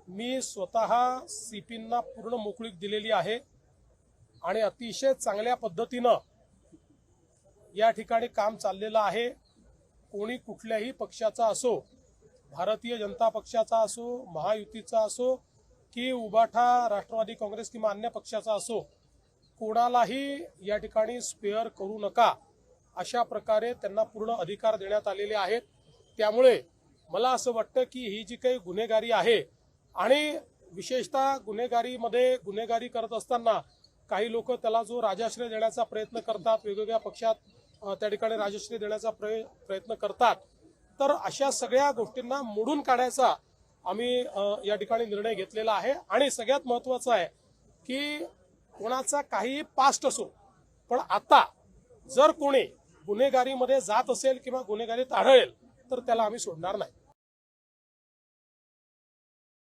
मी स्वतः सीपींना पूर्ण मोकळीक दिलेली आहे आणि अतिशय चांगल्या पद्धतीनं या ठिकाणी काम चाललेलं आहे। कोणी कुठल्याही पक्षाचा असो, भारतीय जनता पक्षाचा असो, महायुतीचा असो की उबाठा राष्ट्रवादी काँग्रेस किंवा अन्य पक्षाचा असो, कोणालाही या ठिकाणी स्पेअर करू नका अशा प्रकारे त्यांना पूर्ण अधिकार देण्यात आलेले आहेत। त्यामुळे मला असं वाटतं की ही जी काही गुन्हेगारी आहे आणि विशेषतः गुन्हेगारी करत असताना काही लोक त्याला जो राजाश्रय देण्याचा प्रयत्न करतात, वेगवेगळ्या पक्षात त्या ठिकाणी राजश्री देण्याचा प्रयत्न करतात, तर अशा सगळ्या गोष्टींना मोडून काढायचा आम्ही या ठिकाणी निर्णय घेतलेला आहे। आणि सगळ्यात महत्त्वाचं आहे की कोणाचा काही पास्ट असो, पण आता जर कोणी गुन्हेगारीमध्ये जात असेल किंवा गुन्हेगारीत आढळेल तर त्याला आम्ही सोडणार नाही।